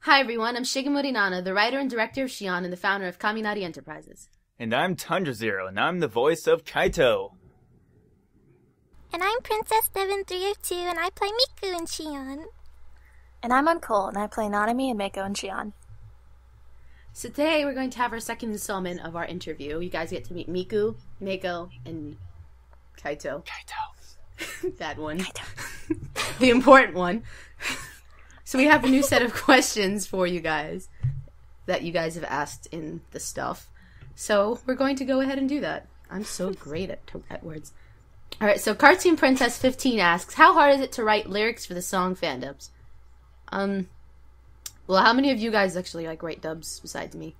Hi everyone, I'm Shigemori Nana, the writer and director of Shion and the founder of Kaminari Enterprises. And I'm Tundra Zero, and I'm the voice of Kaito. And I'm Princess Devon 302, and I play Miku in Shion. And I'm Uncole, and I play Nanami and Miku in Shion. So today we're going to have our second installment of our interview. You guys get to meet Miku, Mako, and Kaito. That one. Kaito. The important one. So we have a new set of questions for you guys that you guys have asked in the stuff. So we're going to go ahead and do that. I'm so great at words. Alright, so Cartoon Princess 15 asks, how hard is it to write lyrics for the song fan dubs? Well, how many of you guys actually write dubs besides me?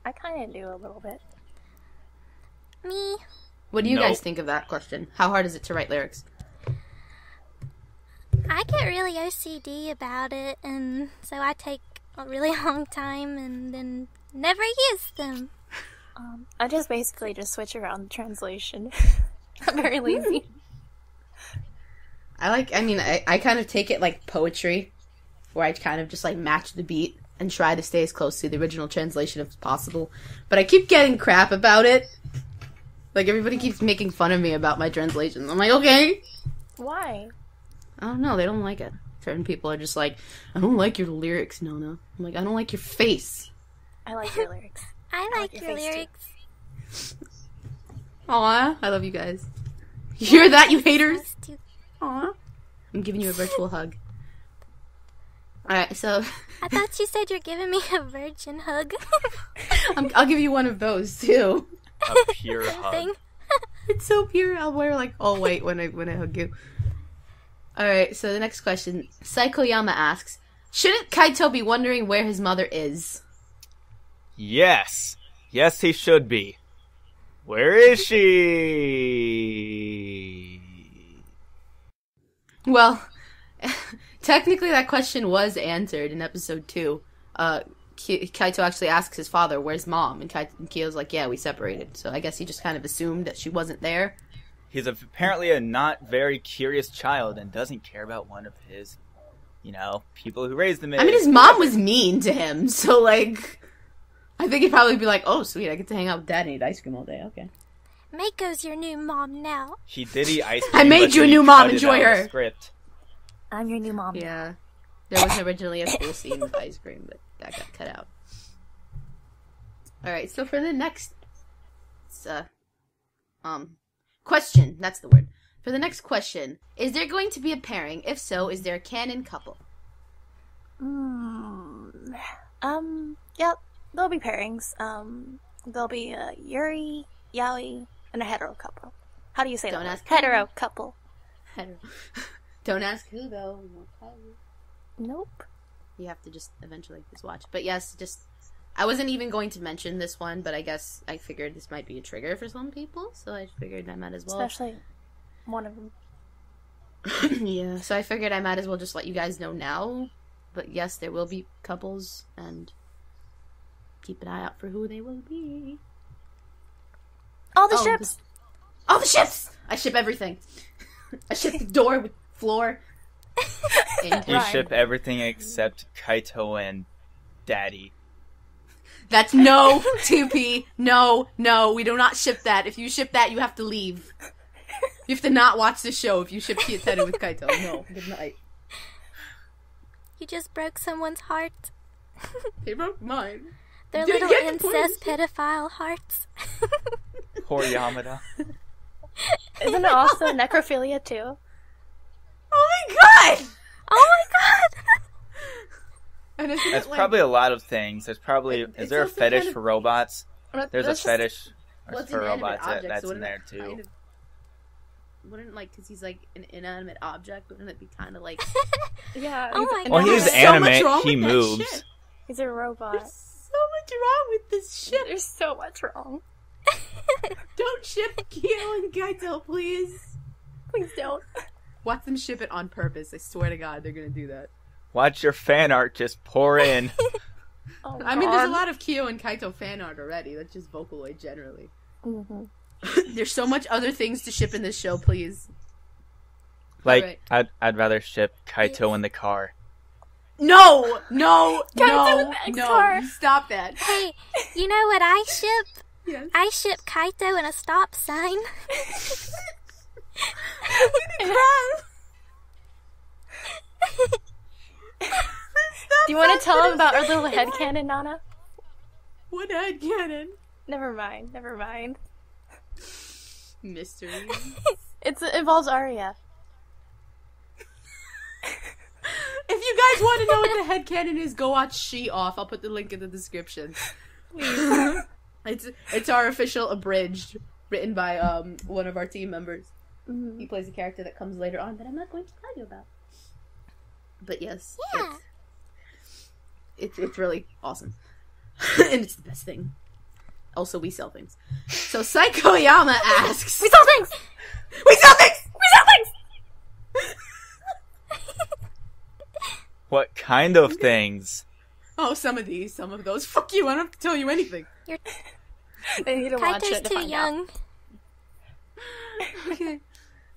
I kind of do a little bit. Me. What do you guys think of that question? How hard is it to write lyrics? I get really OCD about it, and so I take a really long time and then never use them. I just basically switch around the translation. I'm very lazy. I kind of take it like poetry, where I kind of just match the beat and try to stay as close to the original translation as possible. But I keep getting crap about it. Everybody keeps making fun of me about my translations. I'm like, okay. Why? I don't know, they don't like it. Certain people are just like, I don't like your lyrics, Nona. I'm like, I don't like your face. I like your lyrics. I like your lyrics. Aw, I love you guys. You hear that, you haters? Aw. I'm giving you a virtual hug. Alright, so... I thought you said you're giving me a virgin hug. I'll give you one of those, too. A pure hug. It's so pure, I'll wear all white when I hug you. Alright, so the next question. Saikoyama asks, shouldn't Kaito be wondering where his mother is? Yes. Yes, he should be. Where is she? Well, technically that question was answered in episode 2. Kaito actually asks his father, where's mom? And Kyo's like, yeah, we separated. So I guess he just kind of assumed that she wasn't there. He's apparently a not very curious child and doesn't care about one of his, people who raised him. I mean, his mom was mean to him, so, I think he'd probably be like, oh, sweet, I get to hang out with Dad and eat ice cream all day, okay. Mako's your new mom now. He did eat ice cream. I made you a new mom, enjoy her. Script. I'm your new mom. Yeah. There was originally a full scene with ice cream, but that got cut out. Alright, so for the next... question, that's the word. For the next question, is there going to be a pairing? If so, is there a canon couple? Yep, there'll be pairings. There'll be a Yuri, Yaoi, and a hetero couple. How do you say that? Don't ask hetero couple. Hetero. Don't ask who, though. Nope. You have to just eventually just watch. But yes, I wasn't even going to mention this one, but I guess I figured this might be a trigger for some people, so I figured I might as well. Especially one of them. Yeah, so I figured I might as well just let you guys know now. But yes, there will be couples, and keep an eye out for who they will be. All the ships! All the ships! I ship everything. I ship the door with floor. You ship everything except Kaito and Daddy. That's no, 2P. No, we do not ship that. If you ship that, you have to leave. You have to not watch the show if you ship Kiyotero with Kaito. No, good night. You just broke someone's heart. They broke mine. They're little incest pedophile hearts. Poor Yamada. Isn't it also necrophilia, too? Oh my god! Oh my god! And That's probably a lot of things. There's probably... Is there a fetish for robots? There's a fetish for robots that's in there, too. Wouldn't, because he's, an inanimate object, wouldn't it be kind of like... Yeah. Oh my god. Well, he's animate. He moves. He's a robot. There's so much wrong with this ship. There's so much wrong. Don't ship Kyo and Kaito, please. Please don't. Watch them ship it on purpose. I swear to God, they're gonna do that. Watch your fan art just pour in. Oh, I mean, there's a lot of Kyo and Kaito fan art already. That's just Vocaloid generally. Mm-hmm. There's so much other things to ship in this show, please. I'd rather ship Kaito in the car. No! No! Kaito No! Stop that. Hey, you know what I ship? Yes. I ship Kaito and a stop sign. Do you want to tell them about our little headcanon, Nana? What headcanon? Never mind. Mystery. It involves Arya. If you guys want to know what the headcanon is, go watch She Off. I'll put the link in the description. It's our official abridged, written by one of our team members. Mm-hmm. He plays a character that comes later on that I'm not going to tell you about. But yes, yeah. It's really awesome. And it's the best thing. Also, we sell things. So Psychoyama asks... We sell things! We sell things! We sell things! What kind of things? Oh, some of these, some of those. Fuck you, I don't have to tell you anything. They need to watch Kaito's it to too find young. out. Okay.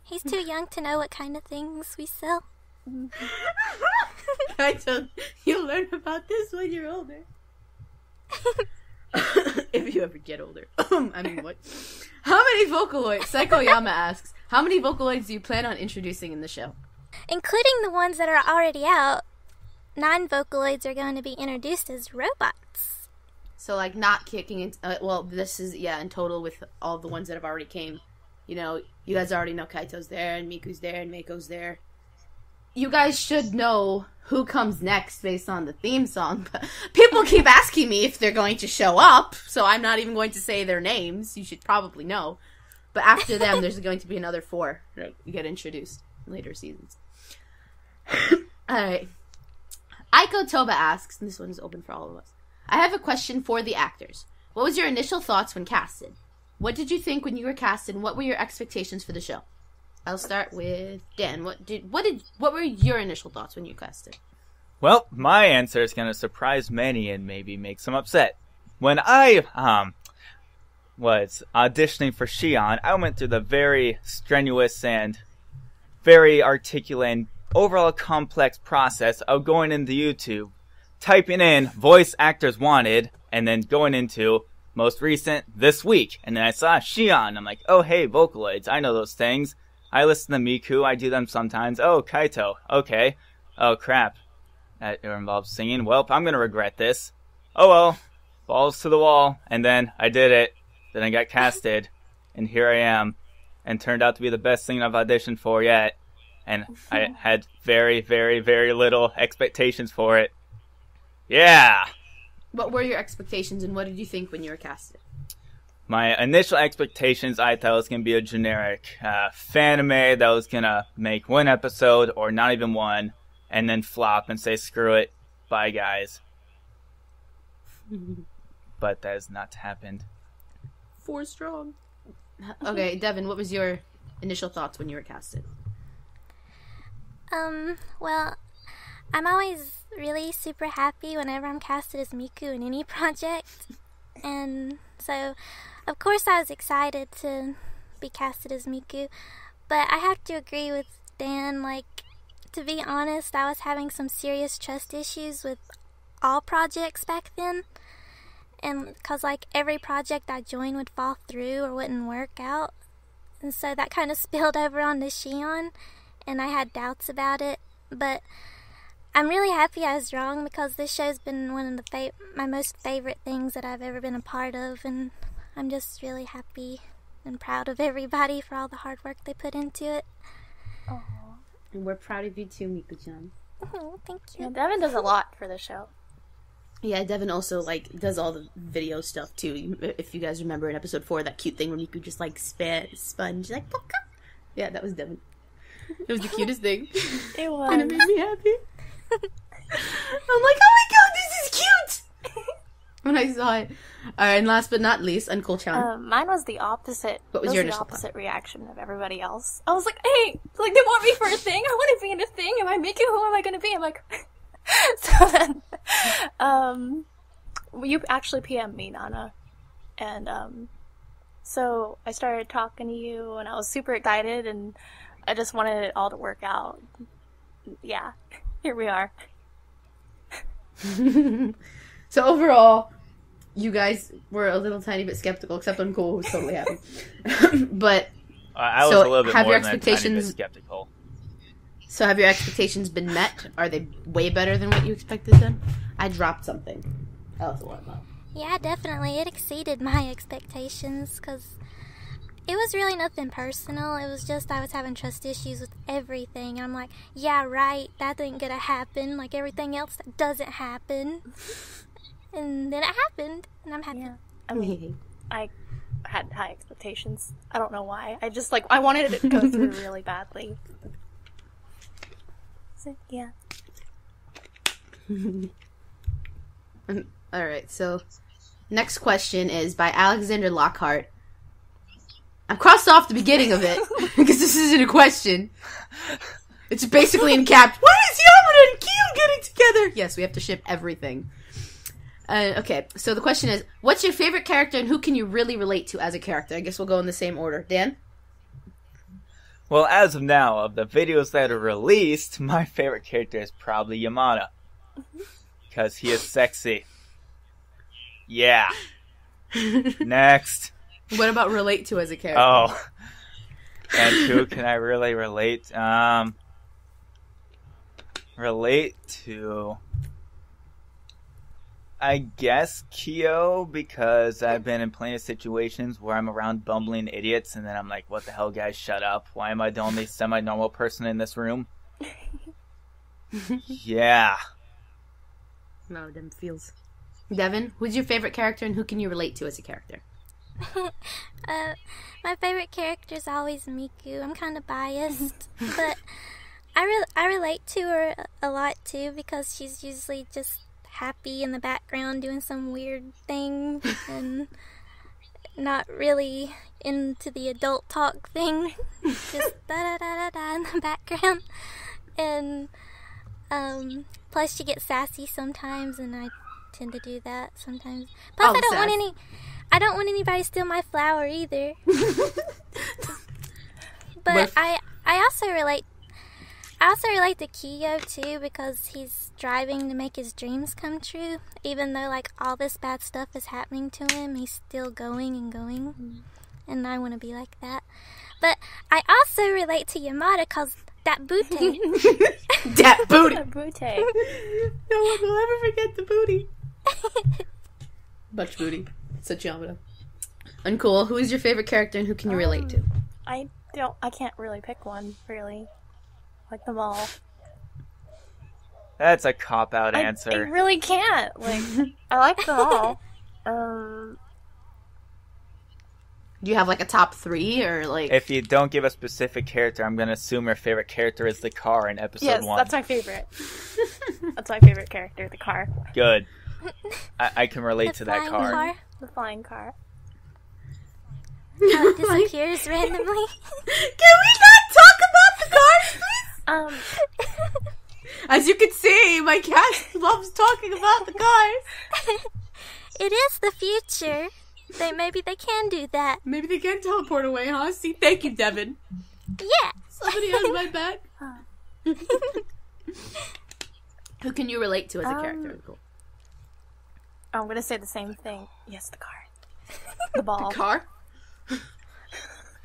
He's too young to know what kind of things we sell. You'll learn about this when you're older. If you ever get older. I mean, what? How many Vocaloids? Psychoyama asks, how many Vocaloids do you plan on introducing in the show? Including the ones that are already out, 9 Vocaloids are going to be introduced as robots. So, like, not kicking into... well, this is, in total with all the ones that have already came. You know, you guys already know Kaito's there, and Miku's there, and Meiko's there. You guys should know who comes next based on the theme song. But people keep asking me if they're going to show up, so I'm not even going to say their names. You should probably know. But after them, there's going to be another 4 that get introduced in later seasons. Alright. Aiko Toba asks, and this one's open for all of us. I have a question for the actors. What was your initial thoughts when casted? What did you think when you were casted, and what were your expectations for the show? I'll start with Dan. What were your initial thoughts when you casted? Well, my answer is going to surprise many and maybe make some upset. When I was auditioning for Shion, I went through the very strenuous and very articulate and overall complex process of going into YouTube, typing in voice actors wanted, and then going into most recent this week. And then I saw Shion. I'm like, oh, hey, Vocaloids. I know those things. I listen to Miku. I do them sometimes. Oh, Kaito. Okay. Oh, crap. That involves singing. Well, I'm going to regret this. Oh, well. Balls to the wall. And then I did it. Then I got casted. And here I am. And turned out to be the best thing I've auditioned for yet. And I had very, very, very little expectations for it. Yeah. What were your expectations, and what did you think when you were casted? My initial expectations, I thought it was going to be a generic fanime that was going to make one episode, or not even one, and then flop and say, screw it, bye guys. But that has not happened. 4 strong. Okay, Devin, what was your initial thoughts when you were casted? Well, I'm always really super happy whenever I'm casted as Miku in any project. And so, of course I was excited to be casted as Miku. But I have to agree with Dan, like, to be honest, I was having some serious trust issues with all projects back then. And because, like, every project I joined would fall through or wouldn't work out. And so that kind of spilled over onto Shion. And I had doubts about it. But I'm really happy I was wrong, because this show's been one of the my most favorite things that I've ever been a part of. And I'm just really happy and proud of everybody for all the hard work they put into it. Aww. And we're proud of you too, Miku-chan. Oh, thank you. Yeah, Devin does a lot for the show. Yeah, Devin also, like, does all the video stuff, too. If you guys remember in episode 4, that cute thing where Miku just, like, sponge, like, Poka. Yeah, that was Devin. It was the cutest thing. It was. And it made me happy. I'm like, oh my god, this is cute! When I saw it. Alright, and last but not least, Uncle-chan. Mine was the opposite. What was your initial opposite reaction of everybody else? I was like, hey, like, they want me for a thing. I want to be in a thing. Am I Miku? Who am I going to be? I'm like... So then, you actually PM'd me, Nana. And, so I started talking to you, and I was super excited, and I just wanted it all to work out. Yeah, here we are. So overall, you guys were a little tiny bit skeptical, except Uncool, who's totally happy. But I was a little bit have more your than a tiny bit expectations- skeptical. So have your expectations been met? Are they way better than what you expected then? I dropped something. That was a lot. Yeah, definitely. It exceeded my expectations because it was really nothing personal. It was just I was having trust issues with everything. And I'm like, yeah, right, that ain't gonna happen. Like everything else that doesn't happen. And then it happened, and I'm happy. Yeah. I mean, I had high expectations. I don't know why. I wanted it to go through really badly. So, yeah. Alright, so next question is by Alexander Lockhart. I'm crossed off the beginning of it because this isn't a question. It's basically in caps. When is Yamada and Kyo getting together? Yes, we have to ship everything. Okay, so the question is, what's your favorite character and who can you really relate to as a character? I guess we'll go in the same order. Dan? Well, as of now, of the videos that are released, my favorite character is probably Yamada. Because he is sexy. Yeah. Next. What about relate to as a character? Oh. And who can I really relate? Relate to... I guess Kyo, because I've been in plenty of situations where I'm around bumbling idiots, and then I'm like, what the hell, guys, shut up. Why am I the only semi-normal person in this room? Yeah. No, them feels. Devin, who's your favorite character and who can you relate to as a character? My favorite character is always Miku. I'm kind of biased, but I relate to her a lot too because she's usually just happy in the background doing some weird thing and not really into the adult talk thing. Just da da da da da in the background. And plus she gets sassy sometimes, and I tend to do that sometimes. Plus I don't want anybody to steal my flower either. But I also relate to Kyo too because he's striving to make his dreams come true. Even though like all this bad stuff is happening to him, he's still going and going. And I want to be like that. But I also relate to Yamada because that booty. That booty. A booty. No one will ever forget the booty. Much booty. Such Yamada. Uncool, who is your favorite character and who can you relate to? I can't really pick one, really. Like them all. That's a cop-out I answer. really can't. Like, I like them all. Do you have like a top 3 or like? If you don't give a specific character, I'm going to assume your favorite character is the car in episode 1. Yes, that's my favorite. That's my favorite character, the car. Good. I can relate to that car. The flying car. How it disappears randomly. Can we not talk about the cars, please? As you can see, my cat loves talking about the cars. It is the future. Maybe they can do that. Maybe they can teleport away, huh? See, thank you, Devin. Yeah. Somebody has my back. Who can you relate to as a character? Cool. I'm gonna say the same thing. Yes, the car. The ball. The car? The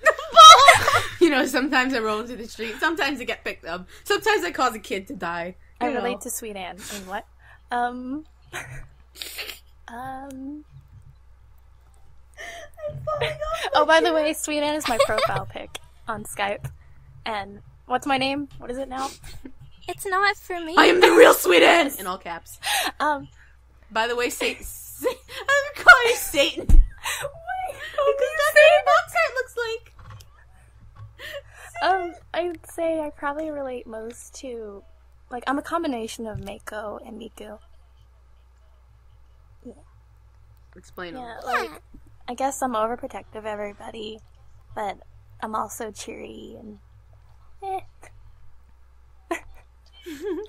ball! You know, sometimes I roll into the street. Sometimes I get picked up. Sometimes I cause a kid to die. I relate to Sweet Anne. I mean, what? Oh, by the way, Sweet Anne is my profile pic on Skype. And what's my name? What is it now? It's not for me. I am the real Sweet Anne! In all caps. By the way, Satan. I'm gonna call you Satan. Because that's what your box art looks like. I'd say I probably relate most to, like, I'm a combination of Mako and Miku. Yeah. Explain Yeah, all. like, I guess I'm overprotective of everybody, but I'm also cheery and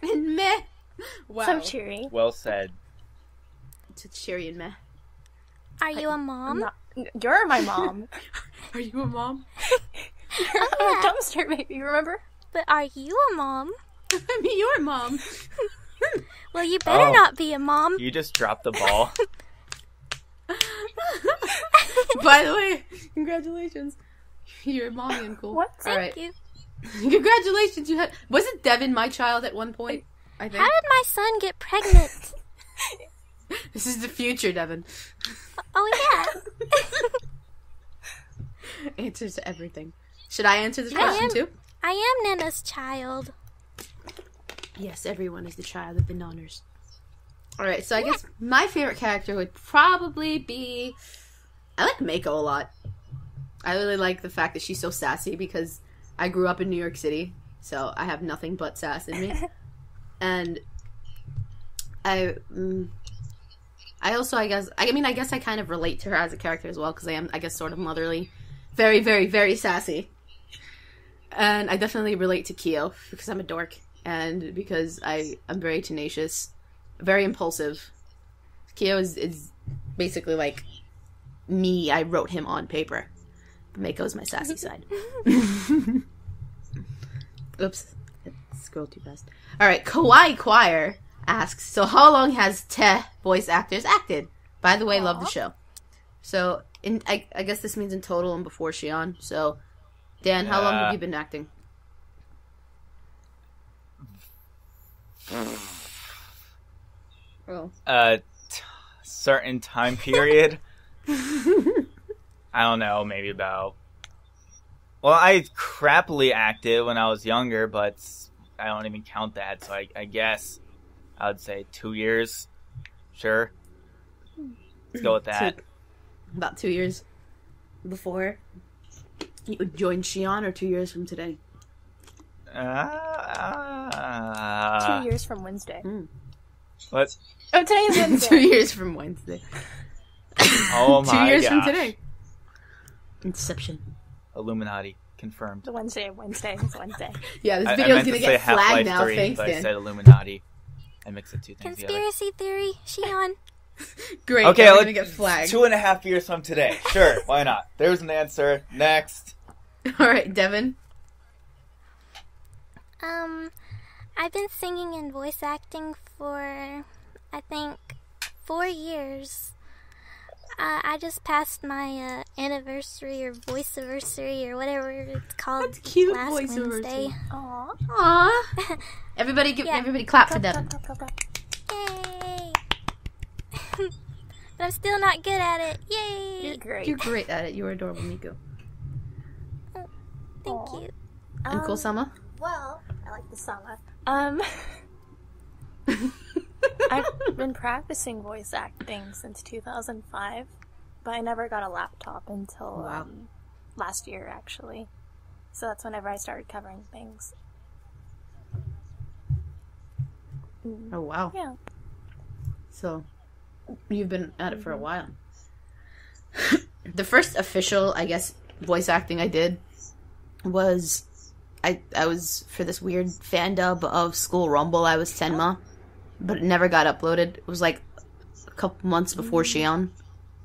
And meh. Wow. so cheery. Well said. To cheery and meh. Are you a mom? You're my mom. Are you a mom? I'm a dumpster baby, remember? But are you a mom? I mean, your mom. Well, you better not be a mom. You just dropped the ball. By the way, congratulations. You're a mommy and cool. What? Thank you. Congratulations, you had... Wasn't Devin my child at one point? I think. How did my son get pregnant? This is the future, Devin. Oh, yeah. Answers to everything. Should I answer this question too? I am Nana's child. Yes, everyone is the child of the Nonners. Alright, so I guess my favorite character would probably be... I like Mako a lot. I really like the fact that she's so sassy because I grew up in New York City, so I have nothing but sass in me. And I also, I guess I kind of relate to her as a character as well because I am, I guess, sort of motherly. Very, very, very sassy. And I definitely relate to Kyo because I'm a dork and because I'm very tenacious, very impulsive. Kyo is basically like me. I wrote him on paper. Mako's my sassy side. Oops. I scrolled too fast. Alright, Kawaii Choir asks, so how long has Te voice actors acted? By the way, love the show. So, I guess this means in total and before Shion. So, Dan, how long have you been acting? Oh. Certain time period. I don't know, maybe about... Well, I crappily acted when I was younger, but I don't even count that, so I guess I would say 2 years. Sure. Let's go with that. About 2 years before you would join Shion, or 2 years from today? 2 years from Wednesday. What? Oh, today's Wednesday. 2 years from Wednesday. Oh my 2 years gosh. from today. Inception. Illuminati. Confirmed. The Wednesday is Wednesday. Yeah, this I video's meant gonna to say get flagged Half-Life now, 3, thanks, but I Dan. said Illuminati. I mixed the two things Conspiracy theory, Shion. Great, together. Okay, now we're gonna get flagged. 2.5 years from today. Sure, why not? There's an answer. Next. Alright, Devin. I've been singing and voice acting for, I think, 4 years. I just passed my anniversary or voice anniversary or whatever it's called. That's cute, last voice Wednesday. Aww. Aww. Everybody clap for Devin. Yay! But I'm still not good at it. Yay! You're great. You're great at it. You're adorable, Miku. Thank you. And cool, Sama? Well, I like the Sama. I've been practicing voice acting since 2005, but I never got a laptop until last year, actually. So that's whenever I started covering things. Oh, wow. Yeah. So, you've been at it for a while. The first official, I guess, voice acting I did was... I was for this weird fan dub of School Rumble. I was Tenma, but it never got uploaded. It was like a couple months before Shion.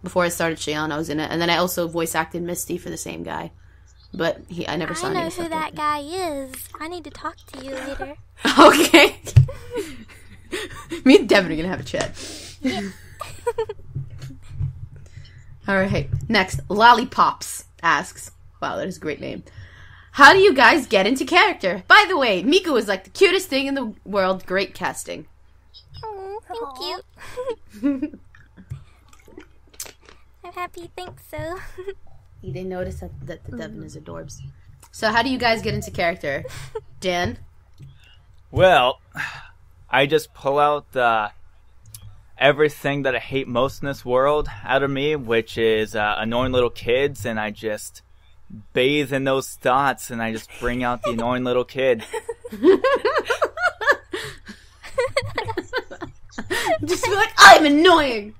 Before I started Shion, I was in it. And then I also voice acted Misty for the same guy. But I never saw I any know of the who stuff that guy is. I need to talk to you later. Okay. Me and Devin are gonna have a chat. Yeah. Alright, next. Lollipops asks, wow, that is a great name. How do you guys get into character? By the way, Miku is like the cutest thing in the world. Great casting. Oh, thank you. I'm happy you think so. You didn't notice that the Devin is adorbs. So how do you guys get into character? Dan? Well, I just pull out everything that I hate most in this world out of me, which is annoying little kids, and I just bathe in those thoughts, and I just bring out the annoying little kid. Just be like, I'm annoying!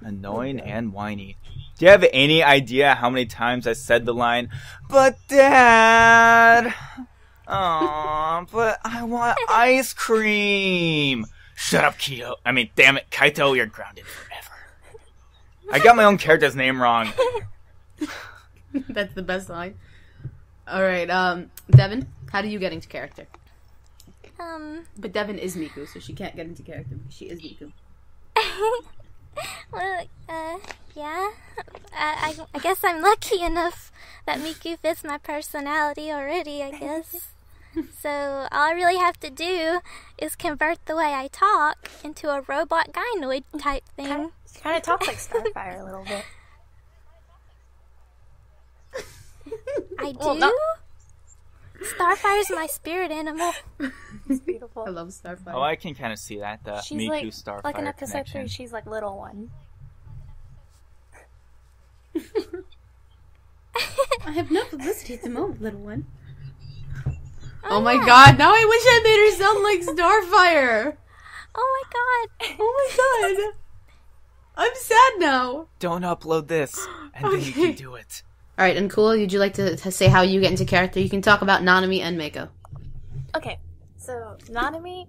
Annoying and whiny. Do you have any idea how many times I said the line, "But Dad, but I want ice cream"? Shut up, Kyo. I mean, damn it, Kaito, you're grounded forever. I got my own character's name wrong. That's the best line. Alright, Devin, how do you get into character? But Devin is Miku, so she can't get into character because she is Miku. Well, yeah. I guess I'm lucky enough that Miku fits my personality already, I guess. So all I really have to do is convert the way I talk into a robot gynoid type thing. She kind of talks like Starfire a little bit. I do? Well, Starfire's my spirit animal. It's beautiful. I love Starfire. Oh, I can kind of see that. The She's Miku Starfire like in episode connection. 3, she's like little one. I have no publicity at the moment, little one. Oh my god, now I wish I made her sound like Starfire! Oh my god. Oh my god! I'm sad now! Don't upload this, and then you Okay. can do it. Alright, and cool, would you like to say how you get into character? You can talk about Nanami and Mako. Okay, so Nanami,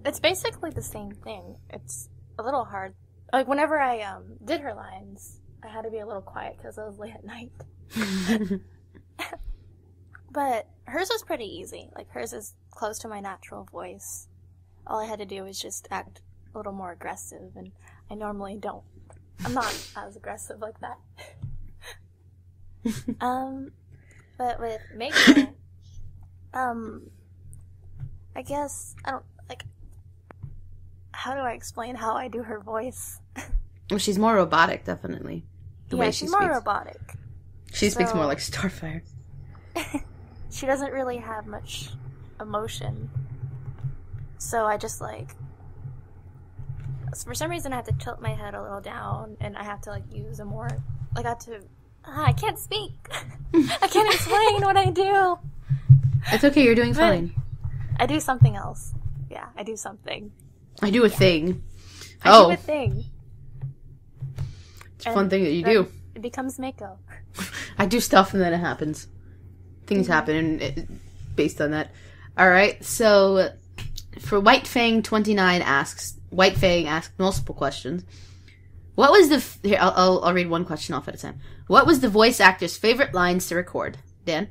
it's basically the same thing. It's a little hard. Like, whenever I did her lines, I had to be a little quiet because I was late at night. But hers was pretty easy. Like, hers is close to my natural voice. All I had to do was just act a little more aggressive, and I normally don't. I'm not as aggressive like that. But with Mako, I guess, I don't, like, how do I explain how I do her voice? Well, she's more robotic, definitely. The way she she's more speaks. robotic. She speaks So- more like Starfire. She doesn't really have much emotion. So I just, like, for some reason I have to tilt my head a little down, and I have to, like, use a more, like, I can't speak. I can't explain what I do. It's okay, you're doing fine. I do something else. Yeah, I do something. I do a thing. I do a thing. It's a fun thing that you then do. It becomes Mako. I do stuff and then it happens. Things happen based on that. Alright, so for White Fang 29 asks, White Fang asked multiple questions. What was the... Here, I'll read one question off at a time. What was the voice actor's favorite lines to record? Dan?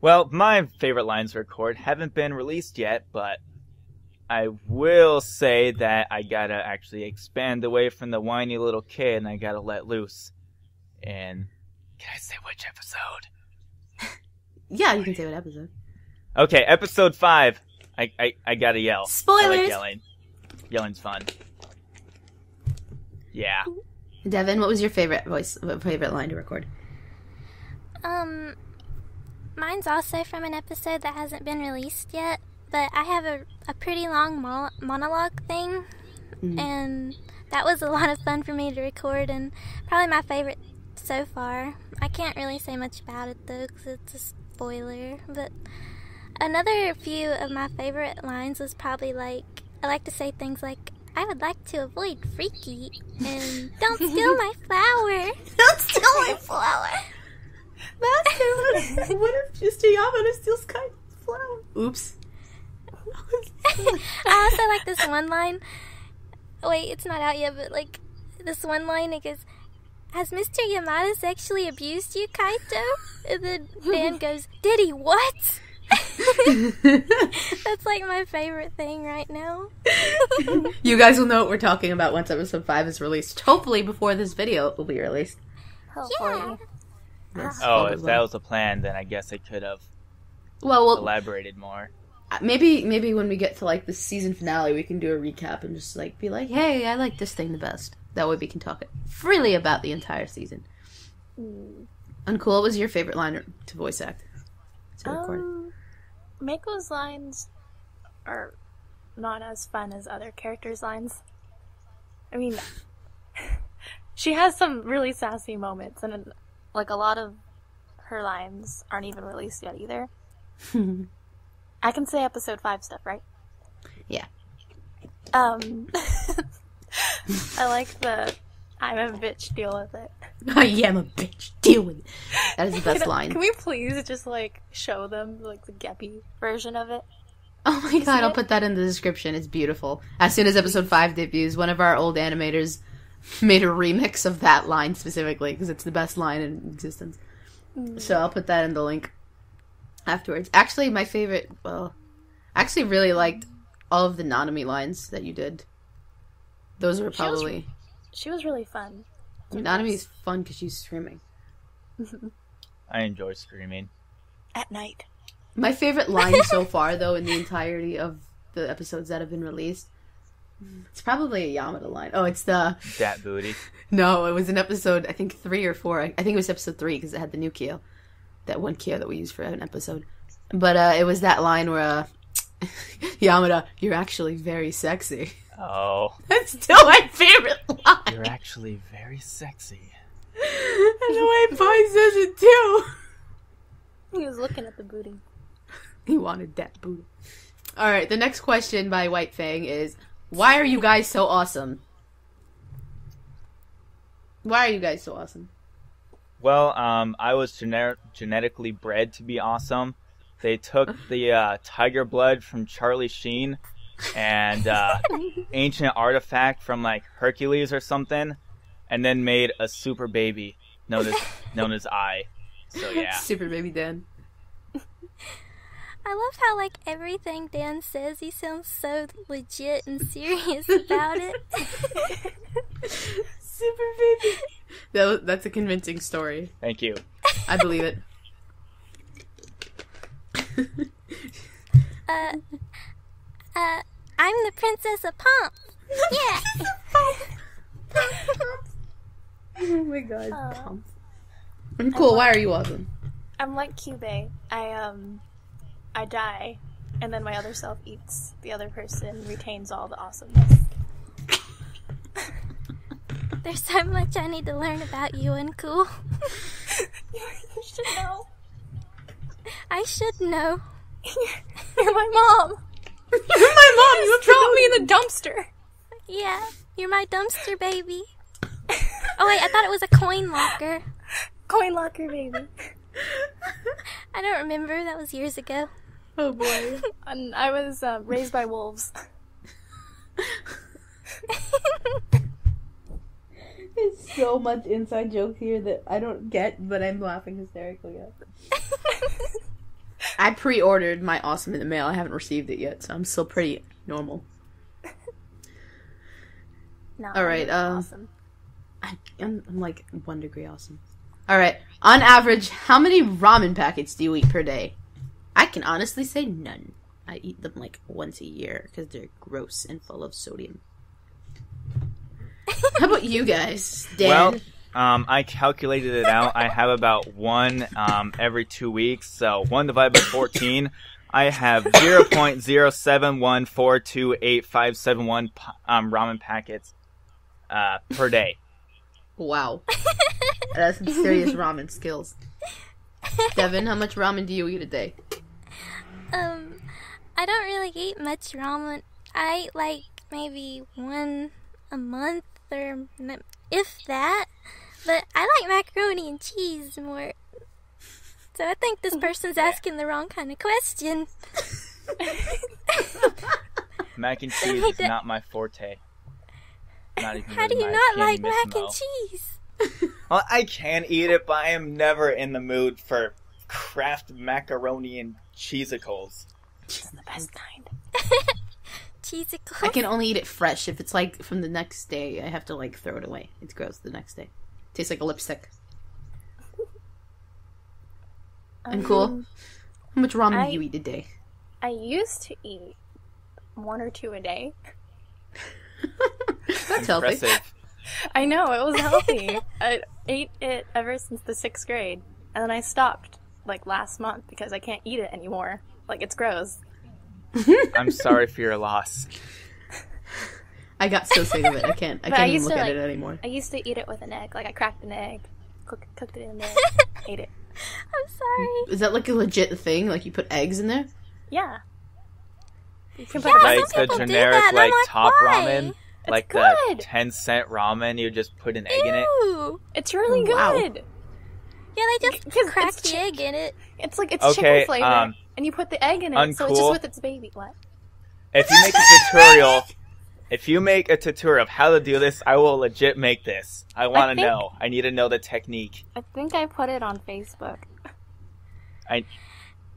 Well, my favorite lines to record haven't been released yet, but I will say that I gotta actually expand away from the whiny little kid and I gotta let loose. And can I say which episode? Yeah, you can say what episode. Okay, episode 5. I gotta yell. I Spoilers! like yelling. Yelling's fun. Yeah. Devin, what was your favorite line to record? Mine's also from an episode that hasn't been released yet, but I have a pretty long monologue thing, and that was a lot of fun for me to record, and probably my favorite so far. I can't really say much about it, though, because it's a spoiler, but another few of my favorite lines was probably, like, I like to say things like, I would like to avoid freaky, and don't steal my flower. Don't steal my flower! Master, what if Mr. Yamada steals Kai's flower? Oops. I also like this one line. Wait, it's not out yet, but like this one line, it goes, "Has Mr. Yamada sexually abused you, Kaito?" And then Dan goes, "Did he what?" That's like my favorite thing right now. You guys will know what we're talking about once episode 5 is released. Hopefully before this video will be released. Hopefully. Yes, Oh, probably. if that was the plan, then I guess I could have Well, elaborated more. maybe when we get to like the season finale, we can do a recap and just like be like, "Hey, I like this thing the best." That way we can talk freely about the entire season. Uncool, what was your favorite line to voice act? To record? Mako's lines are not as fun as other characters' lines. I mean, she has some really sassy moments, and like a lot of her lines aren't even released yet either. I can say episode 5 stuff, right? Yeah. I like the "I'm a bitch, deal with it." I am a bitch. Deal with it. That is the best line. Can we please just like show them like the Geppy version of it? Oh my god, I'll it? put that in the description. It's beautiful. As soon as episode 5 debuts, one of our old animators made a remix of that line specifically because it's the best line in existence. So I'll put that in the link. afterwards. Actually, my favorite, well, I actually really liked all of the Nanami lines that you did. Those were probably... She was really fun. Nanami's fun because she's screaming. I enjoy screaming. At night. My favorite line so far, though, in the entirety of the episodes that have been released, it's probably a Yamada line. Oh, it's the... Dat booty. No, it was in episode, I think, 3 or 4. I think it was episode 3 because it had the new Kyo. That one Kyo that we used for an episode. But it was that line where, Yamada, you're actually very sexy. Oh. That's still my favorite line. You're actually very sexy. And the way Pai says it, too. He was looking at the booty. He wanted that booty. Alright, the next question by White Fang is, why are you guys so awesome? Why are you guys so awesome? Well, I was genetically bred to be awesome. They took the tiger blood from Charlie Sheen and ancient artifact from like Hercules or something, and then made a super baby known as I. So yeah, Super baby Dan. I love how, like, everything Dan says, he sounds so legit and serious about it. Super baby. That's a convincing story. thank you. I believe it. I'm the Princess of Pomp. Yeah. Oh my god. Cool, why are you awesome? I'm like Cube. I die, and then my other self eats the other person, retains all the awesomeness. There's so much I need to learn about you, Uncool. You should know. I should know. You're my mom. You're my mom! You Throw me in the dumpster. Yeah, you're my dumpster baby. Oh wait, I thought it was a coin locker. Coin locker, baby. I don't remember, that was years ago. Oh boy. And I was raised by wolves. There's so much inside joke here that I don't get, but I'm laughing hysterically at. I pre-ordered my awesome in the mail. I haven't received it yet, so I'm still pretty normal. No, Alright, awesome. I'm like 1 degree awesome. Alright, on average, how many ramen packets do you eat per day? I can honestly say none. I eat them like once a year because they're gross and full of sodium. How about you guys, Dan? Well, I calculated it out. I have about one every 2 weeks, so 1 divided by 14. I have 0.071428571 ramen packets per day. Wow. That's some serious ramen skills. Devin, how much ramen do you eat a day? I don't really eat much ramen. I eat like maybe 1 a month or if that. But I like macaroni and cheese more. So I think this person's asking the wrong kind of question. Mac and cheese is not my forte. Not even How do you my not candy like Miss mac Mo. and cheese? Well, I can eat it, but I am never in the mood for Kraft macaroni and cheesicles. It's the best kind. Cheesicles. I can only eat it fresh. If it's like from the next day, I have to like throw it away. It's gross the next day. Tastes like a lipstick. And cool. How much ramen do you eat a day? I used to eat 1 or 2 a day. That's healthy. Impressive. I know, it was healthy. I ate it ever since the 6th grade. And then I stopped, like, last month because I can't eat it anymore. Like, it's gross. I'm sorry for your loss. I got so sick of it. I can't even look at it anymore. I used to eat it with an egg. Like, I cracked an egg, cooked it in there, ate it. I'm sorry. Is that like a legit thing? Like you put eggs in there? Yeah. You can Yeah, put Like some the people do generic, that, and I'm like, like, top why? ramen. Like good. the 10-cent ramen, you just put an egg in it. Ew. It's really Wow. good. Yeah, they just 'Cause crack it's the egg in it. It's like, it's Okay, chicken flavor. And you put the egg in it, so it's uncool. just with its baby. What? If you make a tutorial of how to do this, I will legit make this. I want to think- know. I need to know the technique. I think I put it on Facebook.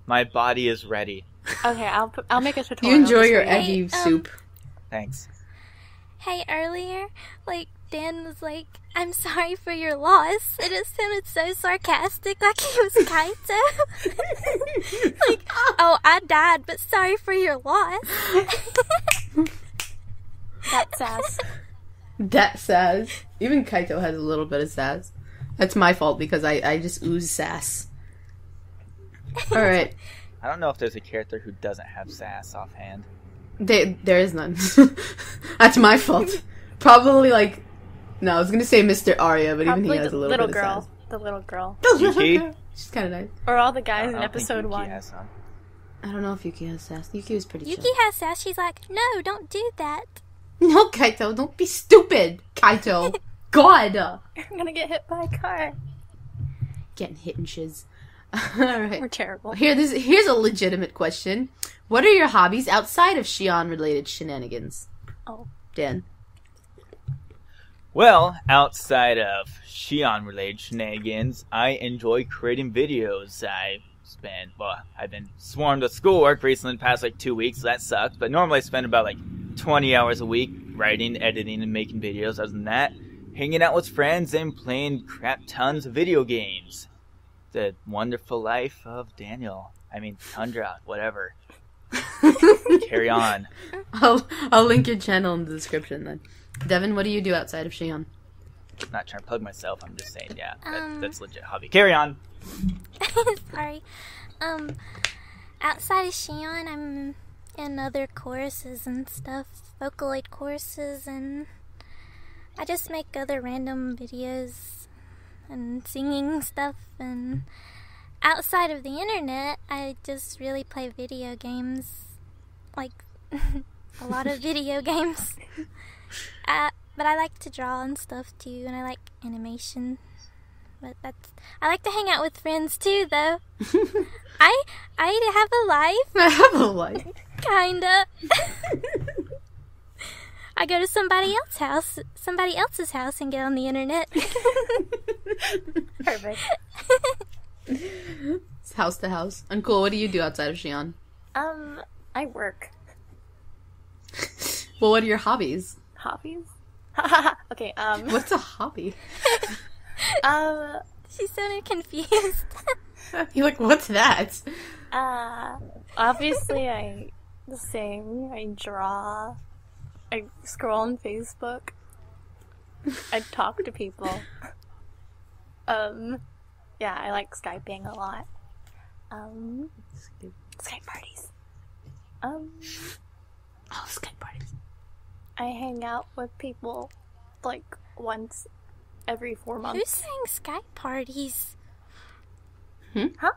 My body is ready. Okay, I'll make a tutorial. You enjoy just your for you. eggy soup. Thanks. Hey, earlier, like, Dan was like, I'm sorry for your loss. It just sounded so sarcastic, like he was Kaito. Like, oh, I died, but sorry for your loss. That's sass. That sass. Even Kaito has a little bit of sass. That's my fault because I just ooze sass. Alright. I don't know if there's a character who doesn't have sass offhand. There is none. That's my fault. Probably like... No, I was gonna say Mr. Arya, but Probably even he has a little little bit girl. of sass. The little girl. Yuki? She's kind of nice. Or all the guys I in don't think episode Yuki 1. has some. I don't know if Yuki has sass. Yuki was pretty Yuki chill. has sass. She's like, no, don't do that. No, Kaito, don't be stupid, Kaito. God! I'm gonna get hit by a car. Getting hit and shiz. Alright. We're terrible. Here's a legitimate question. What are your hobbies outside of Shion-related shenanigans? Oh. Dan. Well, outside of Shion-related shenanigans, I enjoy creating videos. I've been swarmed with schoolwork recently the past 2 weeks, so that sucks. But normally I spend about 20 hours a week writing, editing, and making videos. Other than that, hanging out with friends and playing crap tons of video games. The wonderful life of Daniel. Tundra, whatever. Carry on. I'll link your channel in the description then. Devin, what do you do outside of Shion? I'm not trying to plug myself, I'm just saying, yeah, that's legit hobby. Carry on. Sorry. Outside of Shion, I'm in other choruses and stuff. Vocaloid courses, and I just make other random videos and singing stuff. And outside of the internet, I just really play video games. A lot of video games. But I like to draw and stuff too, and I like animation. But I like to hang out with friends too, though. I have a life. I have a life. Kinda. I go to somebody else's house and get on the internet. Perfect. It's house to house. Uncool, what do you do outside of Shion? I work. Well, what are your hobbies? Hobbies? Okay, What's a hobby? She sounded confused. You're like, what's that? Obviously I sing, I draw, I scroll on Facebook, I talk to people. Yeah, I like Skyping a lot. Skype parties. Oh, Skype parties. I hang out with people once every 4 months. Who's saying Skype parties? Huh?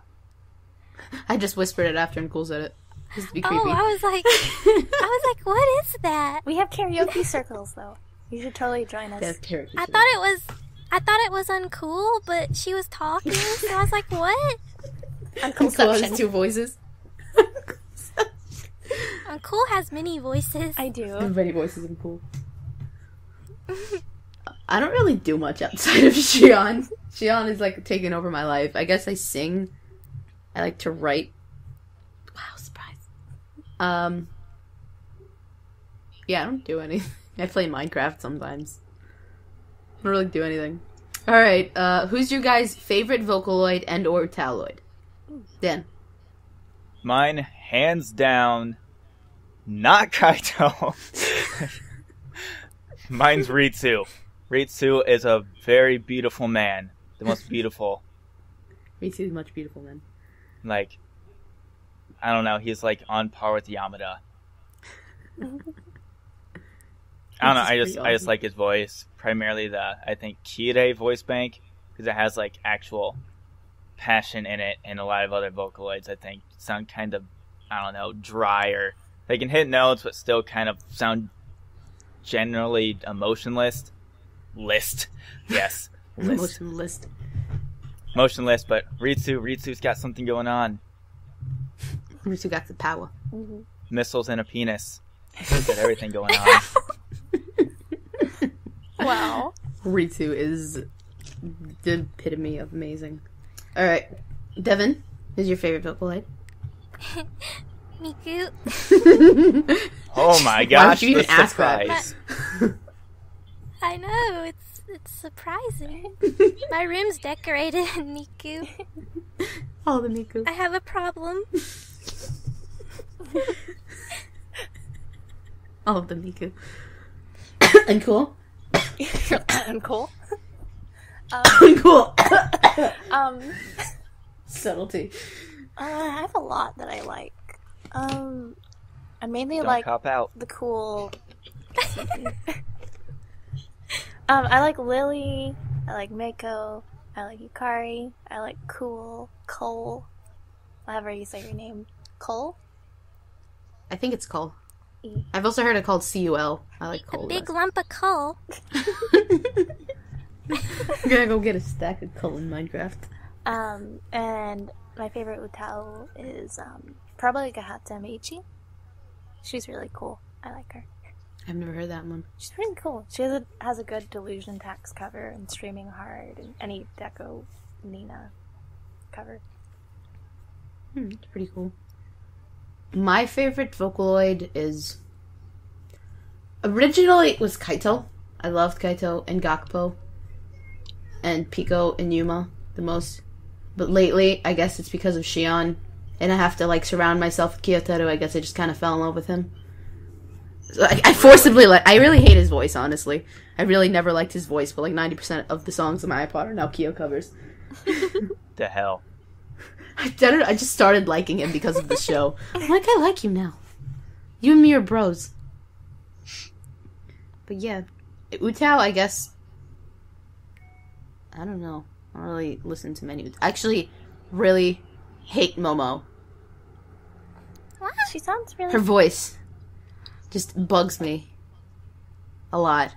I just whispered it after Uncool said it. Just to be creepy. Oh, I was like, what is that? We have karaoke circles though. You should totally join us. That's character. I thought it was uncool, but she was talking, so I was like, what? Uncool has 2 voices. Uncool has many voices. I do. There's many voices in Cool. I don't really do much outside of Shion. Shion is taking over my life. I guess I sing. I like to write. Wow, surprise. Yeah, I don't do anything. I play Minecraft sometimes. I don't really do anything. Alright, who's your guys' favorite Vocaloid and or Taloid? Dan. Mine, hands down, not Kaito. Mine's Ritsu. Ritsu is a very beautiful man. The most beautiful. Ritsu is much beautiful, man. I don't know, he's on par with Yamada. I don't know, I just like his voice. Primarily I think Kirei voice bank, because it has actual passion in it, and a lot of other Vocaloids I think sound kind of, I don't know, dry, or they can hit notes but still kind of sound generally emotionless. Yes. Motionless, but Ritsu's got something going on. Ritsu got the power. Mm-hmm. Missiles and a penis. He's got everything going on. Wow. Ritsu is the epitome of amazing. Alright. Devin, who's your favorite Vocaloid? Miku. Oh my Why gosh, don't you the even ask that? surprise. I know, it's surprising. My room's decorated in Miku. Oh, the Miku. I have a problem. Oh, the Miku. And cool? And cool. Cool. Subtlety. I have a lot that I like. I mainly Don't like cop out. the cool. I like Lily. I like Mako. I like Yukari. I like Cool. Cole. However you say your name. Cole? I think it's Cole. E. I've also heard it called CUL. I like Cole. A big best. lump of coal. I'm gonna go get a stack of coal in Minecraft. And my favorite Utao is probably Gahata Meichi. She's really cool. I like her. I've never heard that one. She's pretty cool. She has a good Delusion Tax cover and Streaming Hard and any Deco Nina cover. It's pretty cool. My favorite Vocaloid is... Originally it was Kaito. I loved Kaito and Gakpo. And Pico and Yuma the most. But lately, I guess it's because of Shion. And I have to, like, surround myself with Kyoteru. I guess I just kind of fell in love with him. So I forcibly, I really hate his voice, honestly. I really never liked his voice, but, like, 90% of the songs on my iPod are now Kyo covers. The hell. I just started liking him because of the show. I'm like, I like you now. You and me are bros. But yeah. Utao, I guess... I don't know. I don't really listen to many. I actually really hate Momo. What? She sounds really... Her voice just bugs me a lot.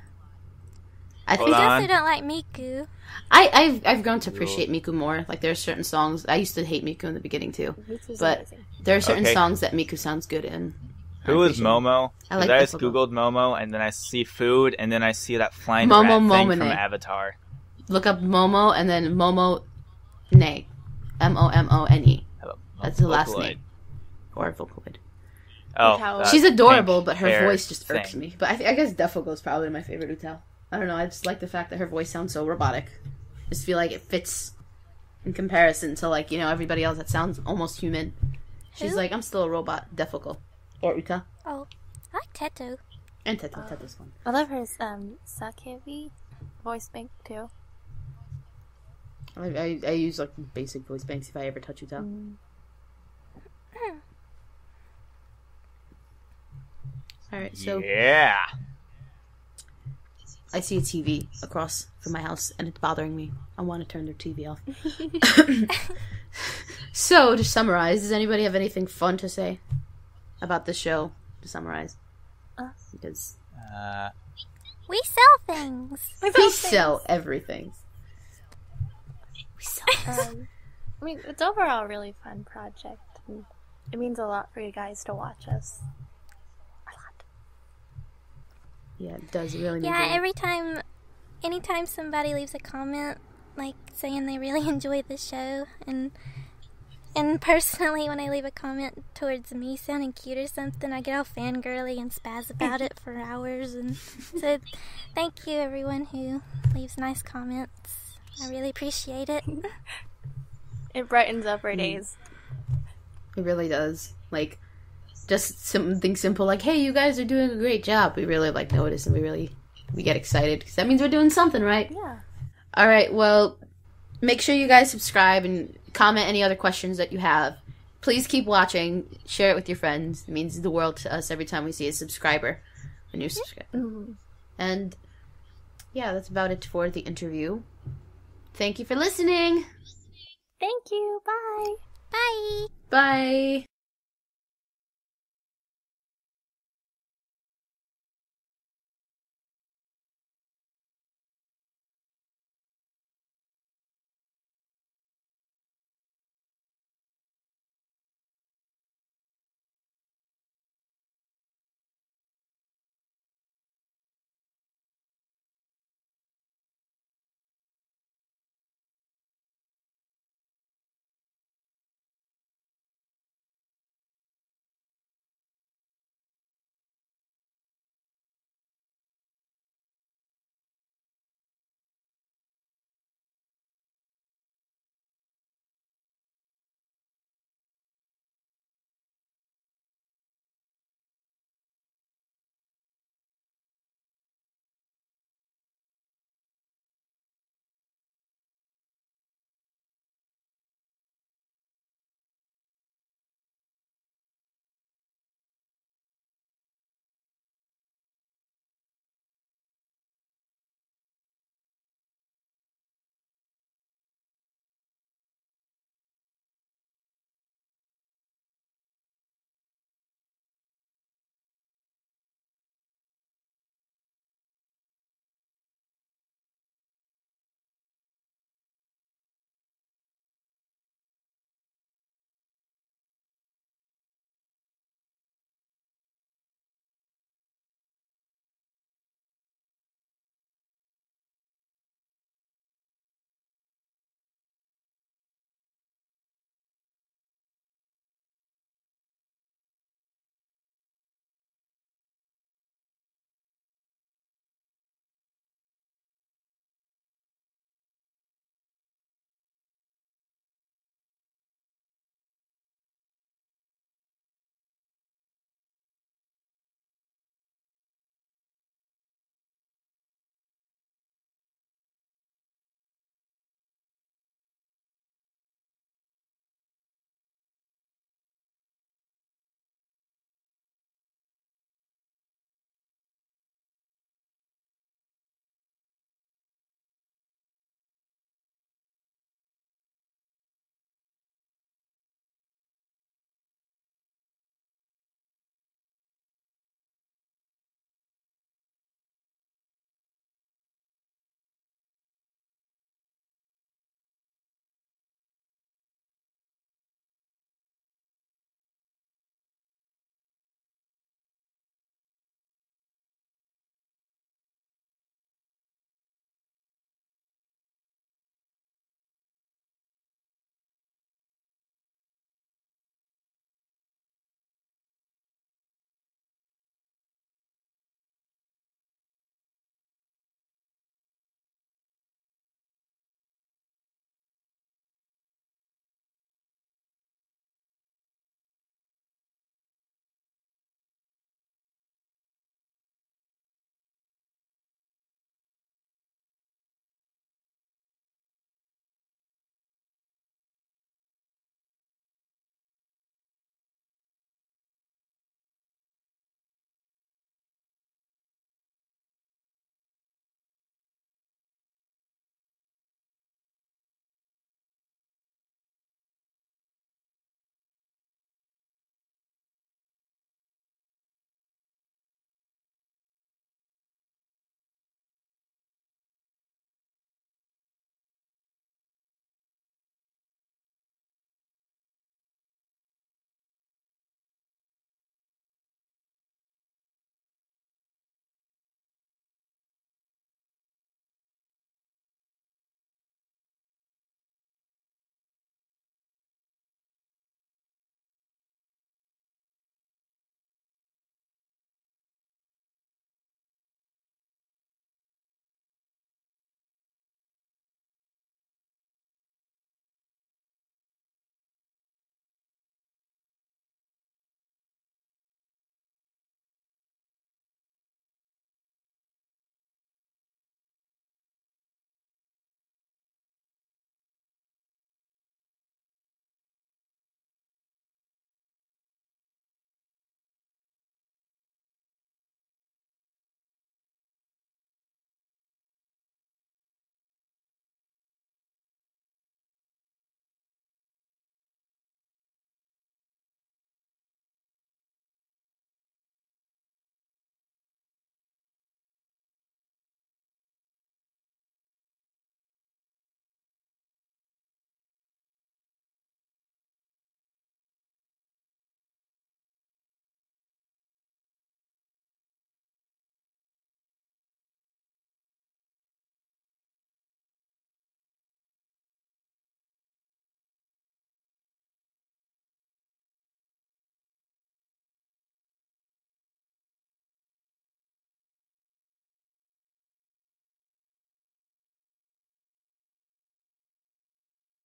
I Hold think I on. also don't like Miku. I've grown to appreciate Miku more. Like, there are certain songs... I used to hate Miku in the beginning, too. Miku's But amazing. there are certain Okay. songs that Miku sounds good in. Who is Momo? I like I just Buffalo. googled Momo, and then I see food, and then I see that flying Momo rat thing from Momone. Avatar. Look up Momo and then Momo Ne. Momone. That's the last Vocaloid. name. Or Vocaloid. Oh, Utao. that She's adorable, pink but her hair voice just irks thing. me. But I guess Defogo is probably my favorite Utao. I don't know, I just like the fact that her voice sounds so robotic. I just feel like it fits in comparison to, like, you know, everybody else that sounds almost human. She's Who? like, I'm still a robot. Defogo. Or Uta. Oh, I like Teto. And Teto. Teto's fun. I love her Sakebi voice bank too. I use, like, basic voice banks if I ever touch Uta. Alright, so... Yeah. I see a TV across from my house, and it's bothering me. I want to turn their TV off. So, to summarize, does anybody have anything fun to say about the show? To summarize, because We sell things. we sell everything. We sell. I mean, it's overall a really fun project. And it means a lot for you guys to watch us. A lot. Yeah, it does. It really. Yeah, means a lot. anytime somebody leaves a comment, like, saying they really enjoyed the show, and personally, when I leave a comment towards me sounding cute or something, I get all fangirly and spaz about it for hours, and so thank you everyone who leaves nice comments. I really appreciate it. It brightens up our days. It really does. Like, just something simple like, "Hey, you guys are doing a great job." We really like notice, and we get excited because that means we're doing something right. Yeah. All right, well, make sure you guys subscribe and comment any other questions that you have. Please keep watching. Share it with your friends. It means the world to us every time we see a subscriber, a new subscriber. And, yeah, that's about it for the interview. Thank you for listening. Thank you. Bye. Bye! Bye.